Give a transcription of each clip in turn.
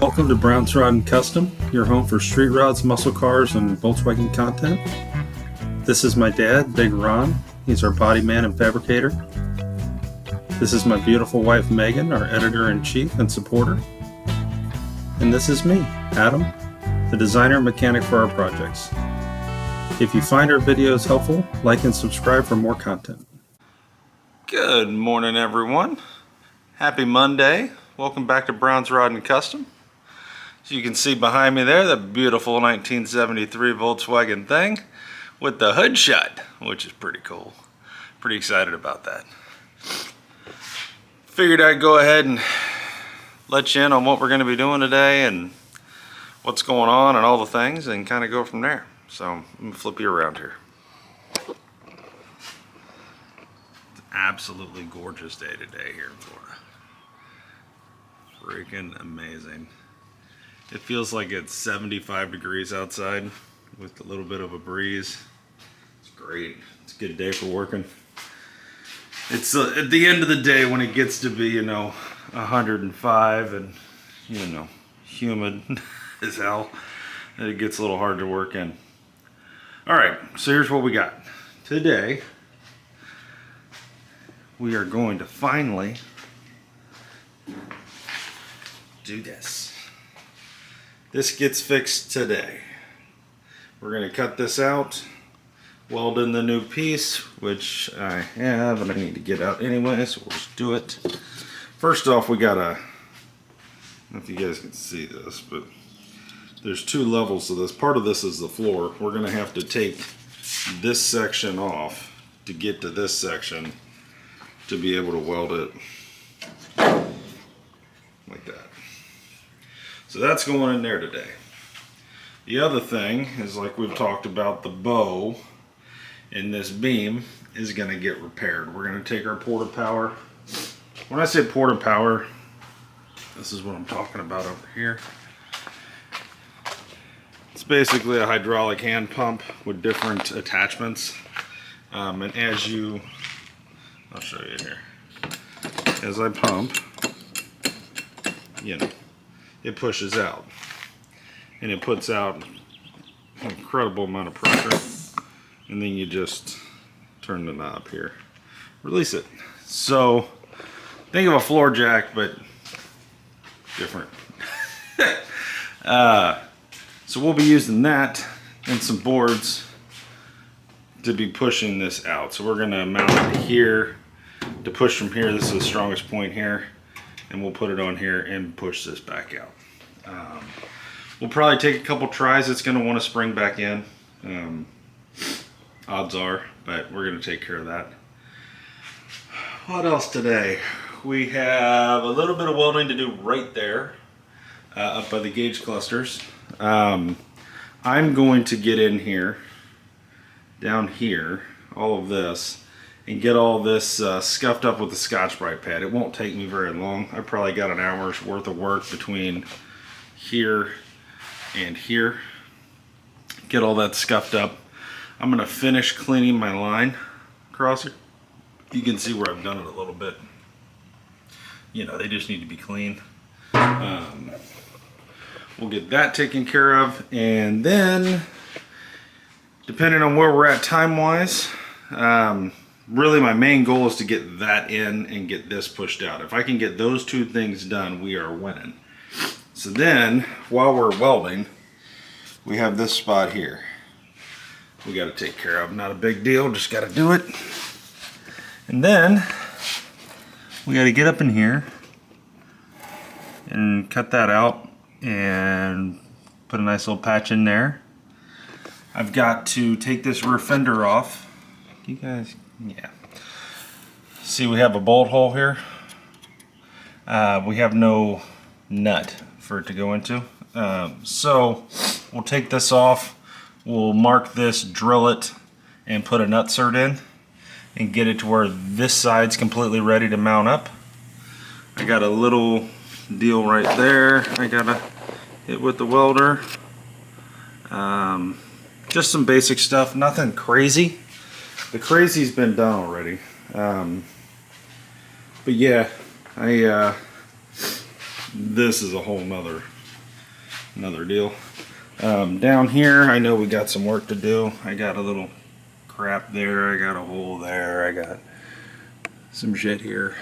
Welcome to Brown's Rod and Custom, your home for street rods, muscle cars, and Volkswagen content. This is my dad, Big Ron. He's our body man and fabricator. This is my beautiful wife, Megan, our editor-in-chief and supporter. And this is me, Adam, the designer and mechanic for our projects. If you find our videos helpful, like and subscribe for more content. Good morning, everyone. Happy Monday. Welcome back to Brown's Rod and Custom. So you can see behind me there the beautiful 1973 Volkswagen thing with the hood shut, which is pretty cool. Pretty excited about that. Figured I'd go ahead and let you in on what we're going to be doing today and what's going on and all the things, and kind of go from there. So I'm going to flip you around here. It's an absolutely gorgeous day today here in Florida. Freaking amazing. It feels like it's 75 degrees outside with a little bit of a breeze. It's great. It's a good day for working. It's at the end of the day when it gets to be, 105 and, humid as hell, and it gets a little hard to work in. All right, so here's what we got. Today, we are going to finally do this. This gets fixed today. We're going to cut this out, weld in the new piece, which I have and I need to get out anyway, so we'll just do it. First off, we got I don't know if you guys can see this, but there's two levels to this. Part of this is the floor. We're going to have to take this section off to get to this section to be able to weld it like that. So that's going in there today. The other thing is, like we've talked about, the bow in this beam is going to get repaired. We're going to take our porta power. When I say porta power, this is what I'm talking about over here. It's basically a hydraulic hand pump with different attachments. And I'll show you here. As I pump, it pushes out. And it puts out an incredible amount of pressure. And then you just turn the knob here. Release it. So, think of a floor jack, but different. So we'll be using that and some boards to be pushing this out. So we're going to mount it here to push from here. This is the strongest point here. And we'll put it on here and push this back out. We'll probably take a couple tries. It's going to want to spring back in. Odds are, but we're going to take care of that. What else today? We have a little bit of welding to do right there, up by the gauge clusters. I'm going to get in here, down here, all of this, and get all this scuffed up with the Scotch-Brite pad. It won't take me very long. I probably got an hour's worth of work between here and here. Get all that scuffed up. I'm going to finish cleaning my line across here. You can see where I've done it a little bit. They just need to be clean. We'll get that taken care of, and then depending on where we're at time-wise, really my main goal is to get that in and get this pushed out. If I can get those two things done, we are winning. So then, while we're welding, we have this spot here we got to take care of. Not a big deal, just got to do it. And then we got to get up in here and cut that out and put a nice little patch in there. I've got to take this rear fender off. You guys, yeah. See, we have a bolt hole here. We have no nut for it to go into. So we'll take this off. We'll mark this, drill it, and put a nutsert in and get it to where this side's completely ready to mount up. I got a little deal right there I gotta hit with the welder. Just some basic stuff, nothing crazy. The crazy's been done already. But yeah, this is a whole nother another deal. Down here, I know we got some work to do. I got a little crap there, I got a hole there, I got some shit here.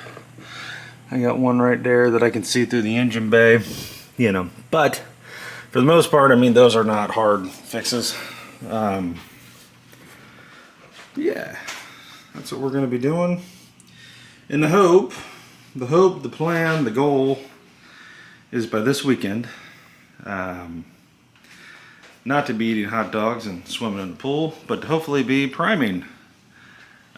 I got one right there that I can see through the engine bay, you know. But for the most part, I mean, those are not hard fixes. Yeah, that's what we're going to be doing. And the hope, the plan, the goal is by this weekend, not to be eating hot dogs and swimming in the pool, but to hopefully be priming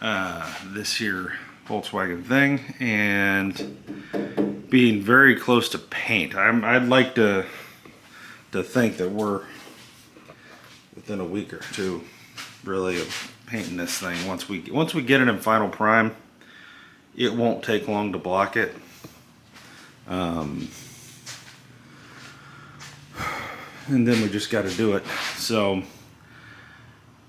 this here Volkswagen thing and being very close to paint. I'd like to think that we're within a week or two really of painting this thing. Once we get it in final prime, it won't take long to block it. And then we just got to do it. So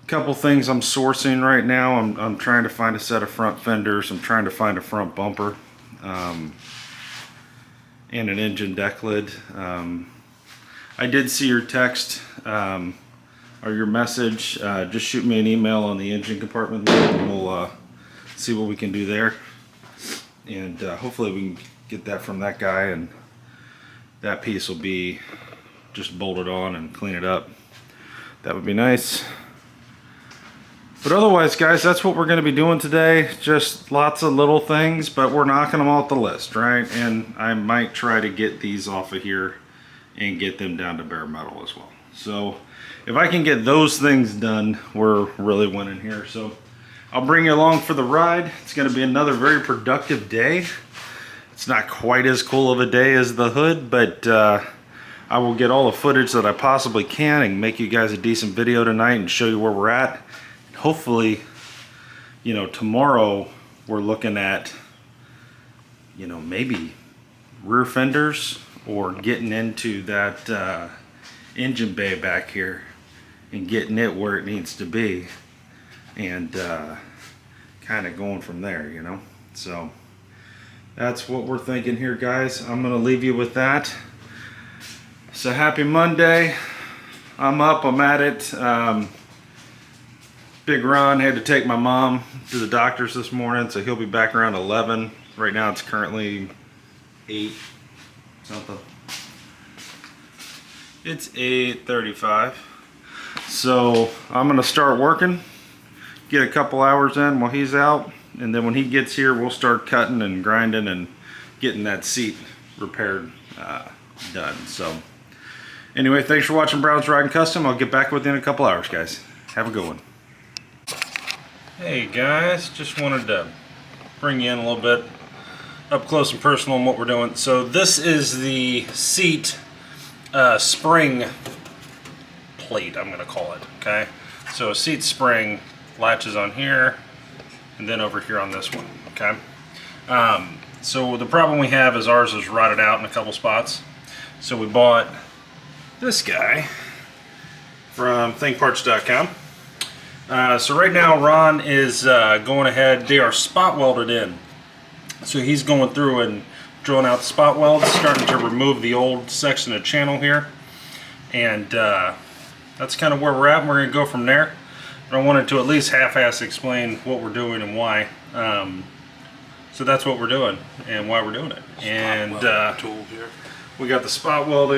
a couple things I'm sourcing right now. I'm trying to find a set of front fenders. I'm trying to find a front bumper and an engine deck lid. I did see your text or your message. Just shoot me an email on the engine compartment lid and we'll see what we can do there. And hopefully we can get that from that guy, and that piece will be just bolted on and clean it up. That would be nice. But otherwise, guys, that's what we're going to be doing today. Just lots of little things, but we're knocking them off the list, right? And I might try to get these off of here and get them down to bare metal as well. So if I can get those things done, we're really winning here. So I'll bring you along for the ride. It's going to be another very productive day. It's not quite as cool of a day as the hood, but I will get all the footage that I possibly can and make you guys a decent video tonight and show you where we're at. Hopefully, you know, tomorrow we're looking at, you know, maybe rear fenders or getting into that engine bay back here and getting it where it needs to be, and kind of going from there, you know. So that's what we're thinking here, guys. I'm gonna leave you with that. So happy Monday. I'm up, I'm at it. Big Ron had to take my mom to the doctor's this morning, so he'll be back around 11. Right now it's currently 8 something. It's 8:35. So I'm gonna start working, get a couple hours in while he's out, and then when he gets here we'll start cutting and grinding and getting that seat repaired done. So anyway, thanks for watching Brown's Riding Custom. I'll get back with you in a couple hours, guys. Have a good one. Hey guys, just wanted to bring you in a little bit up close and personal on what we're doing. So this is the seat spring plate, I'm going to call it, okay? So a seat spring latches on here and then over here on this one, okay? So the problem we have is ours is rotted out in a couple spots. So we bought this guy from thinkparts.com. So right now Ron is going ahead, they are spot welded in. So he's going through and drilling out the spot welds, starting to remove the old section of channel here. And that's kind of where we're at, and we're going to go from there. But I wanted to at least half-ass explain what we're doing and why. So that's what we're doing and why we're doing it. And tool here. We got the spot weld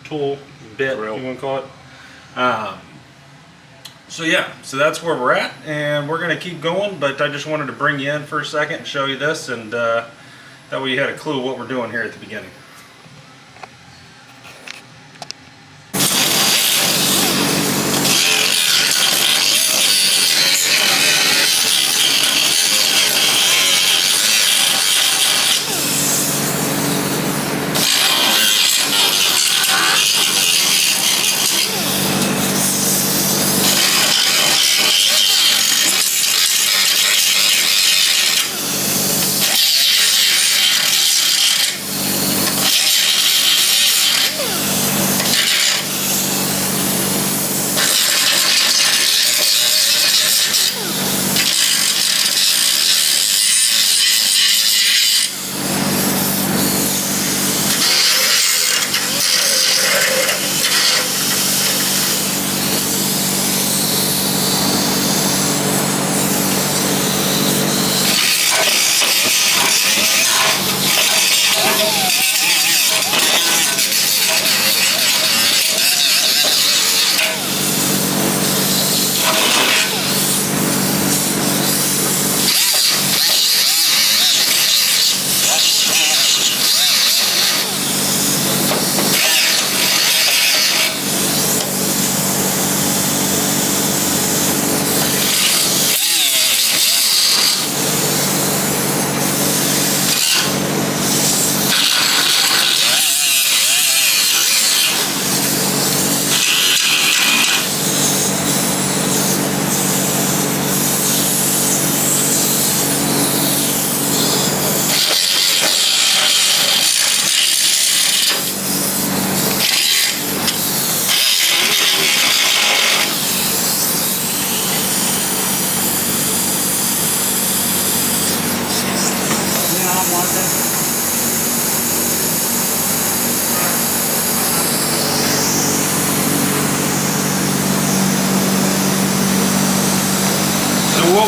tool bit, Drill. you want to call it. So yeah, so that's where we're at, and we're going to keep going, but I just wanted to bring you in for a second and show you this, and that way you had a clue what we're doing here at the beginning.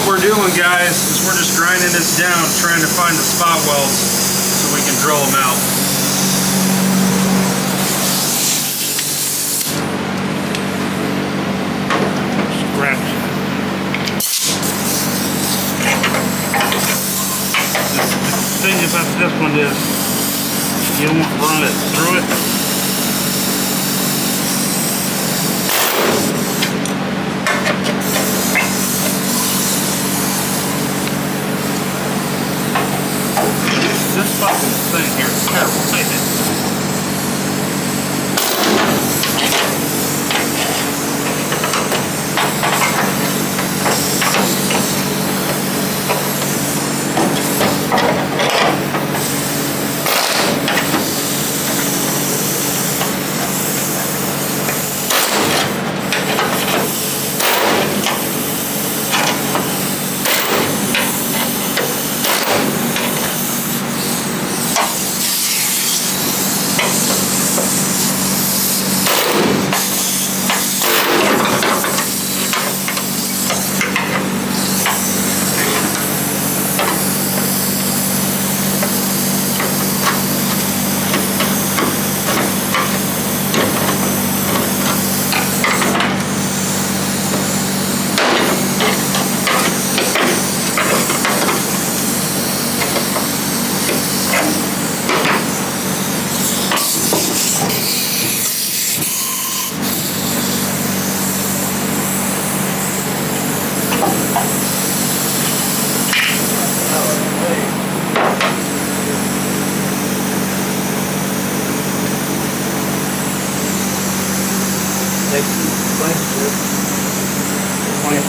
we're doing, guys, is we're just grinding this down, trying to find the spot welds so we can drill them out. Scratch. The thing about this one is you don't want to run it through it. This fucking thing here is terrible, ain't it?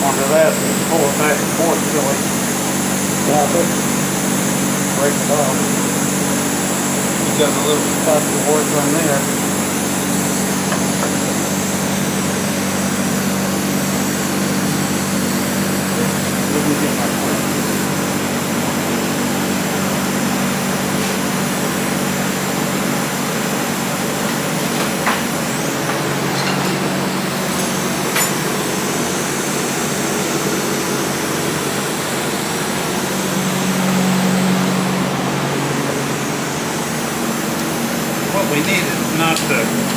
Onto that and pull it back and forth till it break it off. You got a little spot to work on there. Let me get my point. What we need is not to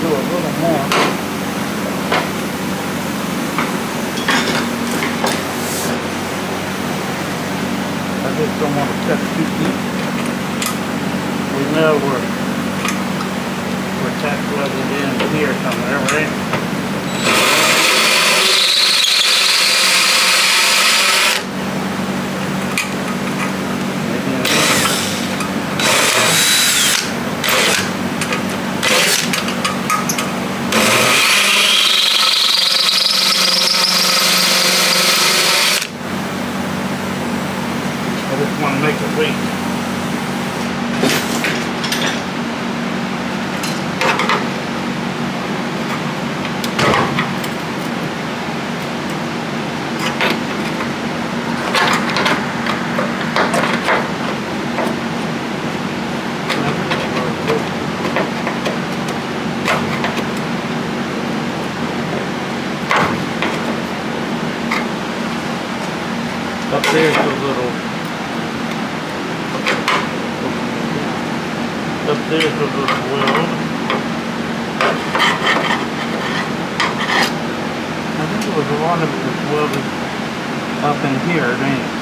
do a little more. I just don't want to cut too deep. We know we're tack welded in here somewhere, right? I just want to make it weak. Up there's a little. Up there's a little weld. I think it was a lot of it was welded up in here, didn't it?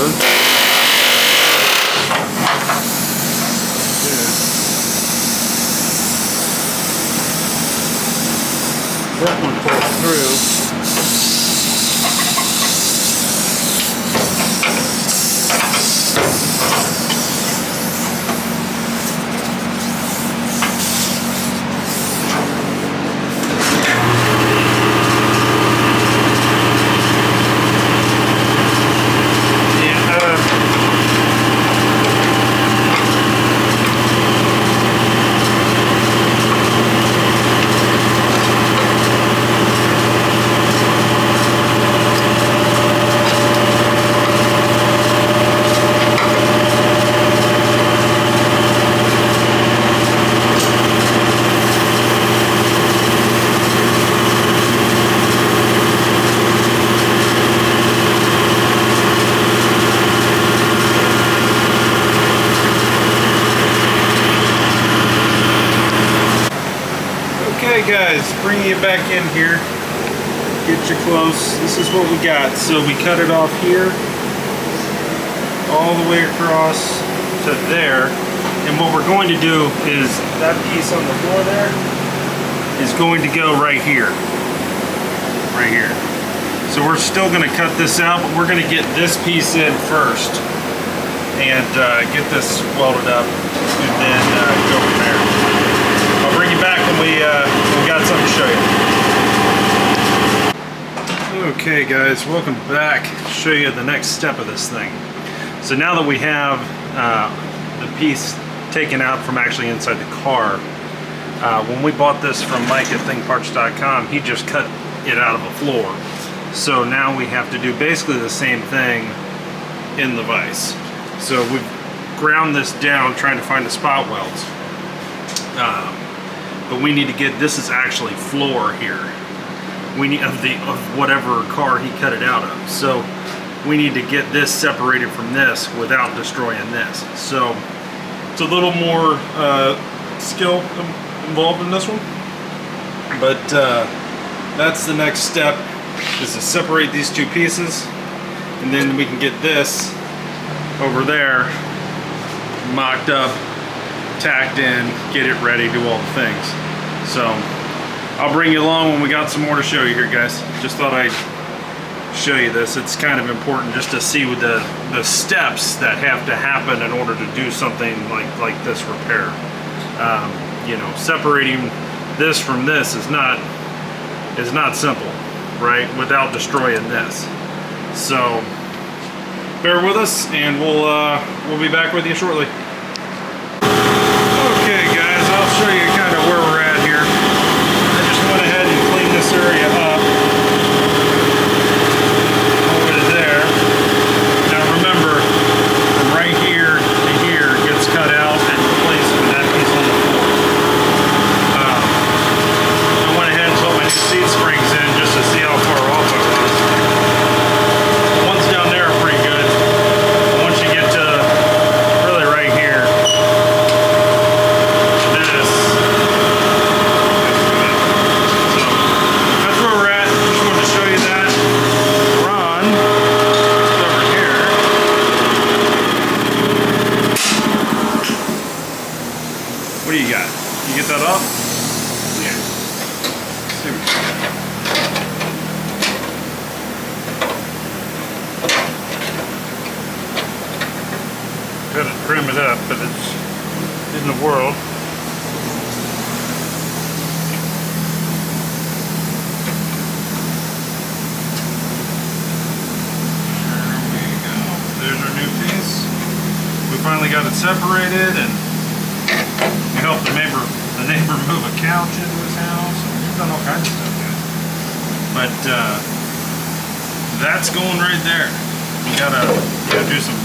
goes. That one pulls through. Okay guys, bringing you back in here, get you close. This is what we got. So we cut it off here, all the way across to there. And what we're going to do is, that piece on the floor there is going to go right here. Right here. So we're still going to cut this out, but we're going to get this piece in first and get this welded up and then go from there. I'll bring you back when we got something to show you. Okay guys, welcome back. I'll show you the next step of this thing. So now that we have the piece taken out from actually inside the car, when we bought this from Mike at thingparts.com, he just cut it out of the floor. So now we have to do basically the same thing in the vise. So we've ground this down trying to find the spot welds. But we need to get, this is actually floor here. We need of whatever car he cut it out of. So we need to get this separated from this without destroying this. So it's a little more skill involved in this one. But that's the next step, is to separate these two pieces, and then we can get this over there mocked up, tacked in, get it ready, do all the things. So I'll bring you along when we got some more to show you here, guys. Just thought I'd show you this. It's kind of important just to see with the steps that have to happen in order to do something like this repair. You know, separating this from this is not simple, right? Without destroying this. So bear with us, and we'll be back with you shortly. Okay guys, I'll show you kind of where we're at here. I just went ahead and cleaned this area up over to there. Now remember, from right here to here gets cut out and replaced with that piece on the floor. I went ahead and put my new seat springs in just to see how far off I was. The ones down there are pretty good. But once you get to really right here, what do you got? You get that up? Yeah. See what you got. Got to trim it up, but it's in the world. There we go. There's our new piece. We finally got it separated, and we helped the neighbor move a couch into his house. We've done all kinds of stuff, guys. But that's going right there. We gotta do some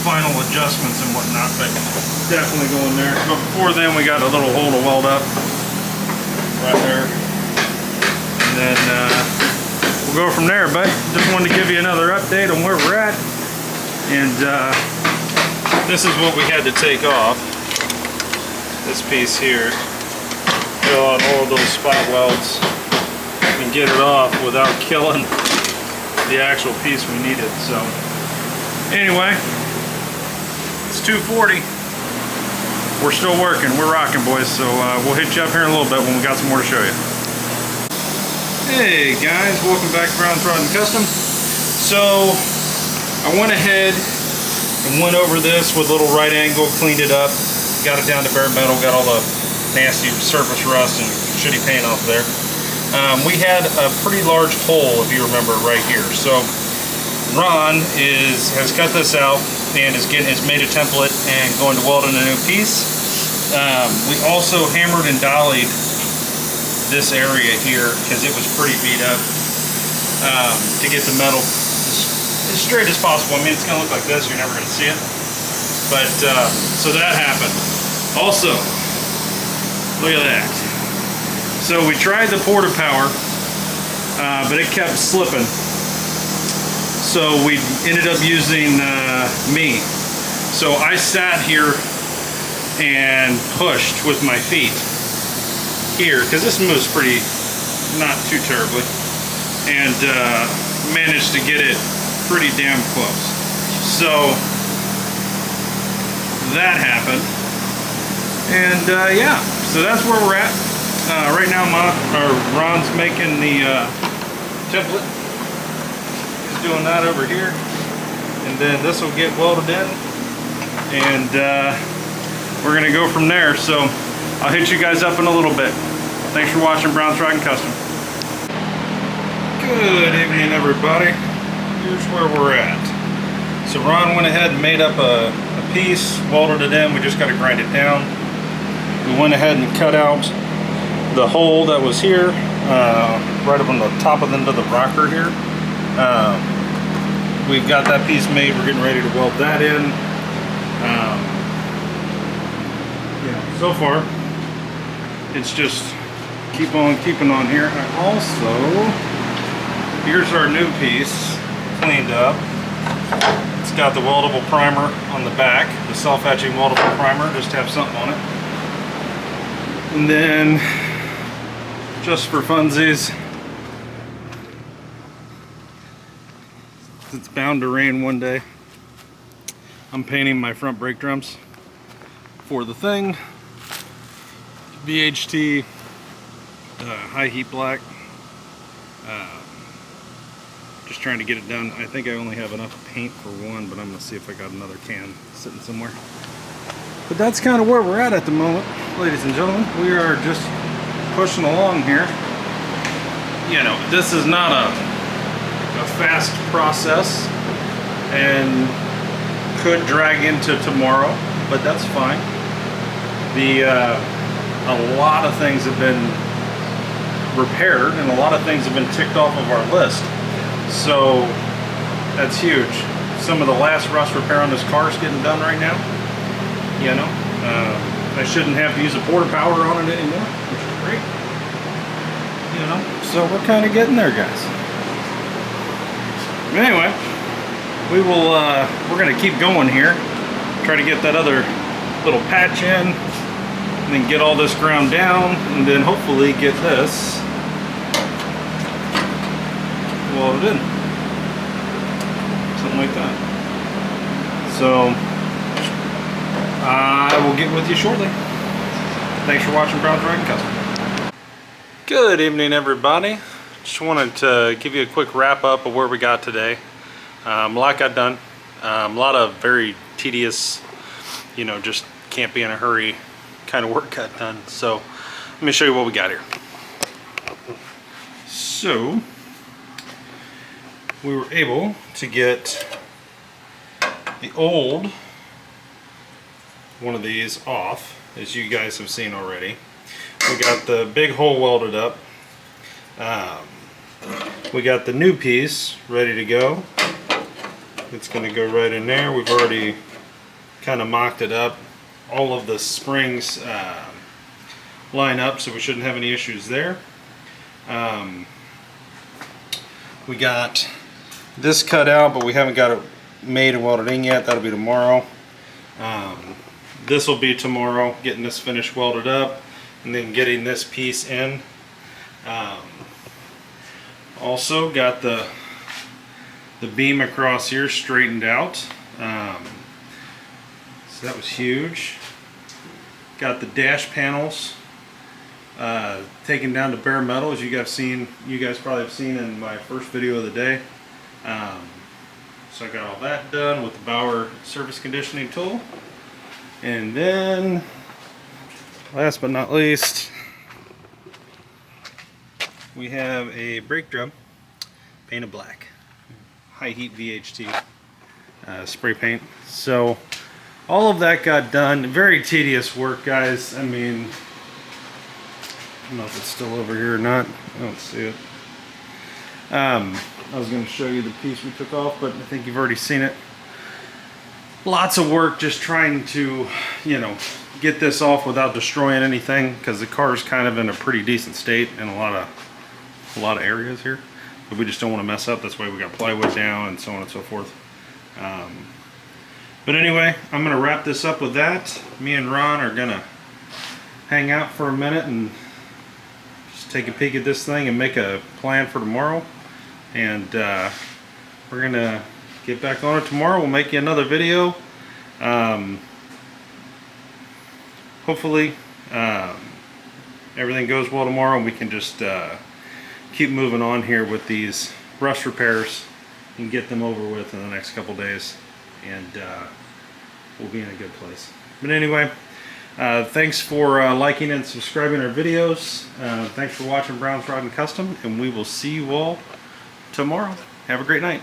final adjustments and whatnot, but definitely going there. But before then, we got a little hole to weld up right there, and then we'll go from there. But just wanted to give you another update on where we're at, and this is what we had to take off. This piece here, fill out all those spot welds and get it off without killing the actual piece we needed. So anyway, it's 2:40. We're still working, we're rocking, boys. So we'll hit you up here in a little bit when we got some more to show you. Hey guys, welcome back to Brown's Rod and Custom. So I went ahead and went over this with a little right angle, cleaned it up, got it down to bare metal, got all the nasty surface rust and shitty paint off there. We had a pretty large hole, if you remember, right here. So Ron has cut this out and has made a template and going to weld in a new piece. We also hammered and dollied this area here because it was pretty beat up, to get the metal as straight as possible. I mean, it's gonna look like this, you're never gonna see it. But so that happened. Also, look at that. So we tried the Porta Power, but it kept slipping. So we ended up using me. So I sat here and pushed with my feet here, because this moves not too terribly, and managed to get it pretty damn close. So that happened, and yeah, so that's where we're at. Right now Ron's making the template. He's doing that over here, and then this will get welded in, and we're gonna go from there. So I'll hit you guys up in a little bit. Thanks for watching Brown's Rod and Custom. Good evening, everybody. Here's where we're at. So Ron went ahead and made up a piece, welded it in. We just got to grind it down. We went ahead and cut out the hole that was here, right up on the top of the end of the rocker here. We've got that piece made. We're getting ready to weld that in. Yeah, so far it's just keep on keeping on here. And also, here's our new piece cleaned up. It's got the weldable primer on the back, the self-etching weldable primer, just to have something on it. And then, just for funsies, it's bound to rain one day, I'm painting my front brake drums for the thing. VHT high heat black. Just trying to get it done. I think I only have enough paint for one, but I'm gonna see if I got another can sitting somewhere. But that's kind of where we're at the moment, ladies and gentlemen. We are just pushing along here. You know, this is not a fast process and could drag into tomorrow, but that's fine. A lot of things have been repaired and a lot of things have been ticked off of our list. So that's huge. Some of the last rust repair on this car is getting done right now. You know, I shouldn't have to use a Porta Power on it anymore, which is great. You know, so we're kind of getting there, guys. Anyway, we're gonna keep going here. Try to get that other little patch in, and then get all this ground down, and then hopefully get this welded in. Something like that. So I will get with you shortly. Thanks for watching Brown's Rod and Custom. Good evening, everybody. Just wanted to give you a quick wrap up of where we got today. A lot got done. A lot of very tedious, you know, just can't be in a hurry kind of work got done. So let me show you what we got here. So we were able to get the old one of these off, as you guys have seen already. We got the big hole welded up. We got the new piece ready to go. It's going to go right in there. We've already kind of mocked it up. All of the springs line up, so we shouldn't have any issues there. We got this cut out, but we haven't got it made and welded in yet. That'll be tomorrow. This will be tomorrow, getting this finished welded up, and then getting this piece in. Also got the The beam across here straightened out. So that was huge. Got the dash panels taken down to bare metal, as you guys probably have seen in my first video of the day. So I got all that done with the Bauer surface conditioning tool. And then, last but not least, we have a brake drum painted black. High heat VHT spray paint. So all of that got done. Very tedious work, guys. I mean, I don't know if it's still over here or not. I don't see it. I was going to show you the piece we took off, but I think you've already seen it. Lots of work just trying to, you know, get this off without destroying anything, because the car is kind of in a pretty decent state in a lot of areas here. But we just don't want to mess up. That's why we got plywood down and so on and so forth. But anyway, I'm going to wrap this up with that. Me and Ron are going to hang out for a minute and just take a peek at this thing and make a plan for tomorrow. And we're going to get back on it tomorrow. We'll make you another video. Hopefully everything goes well tomorrow and we can just keep moving on here with these rust repairs and get them over with in the next couple days, and we'll be in a good place. But anyway, thanks for liking and subscribing our videos. Thanks for watching Brown's Rod and Custom, and we will see you all tomorrow. Have a great night.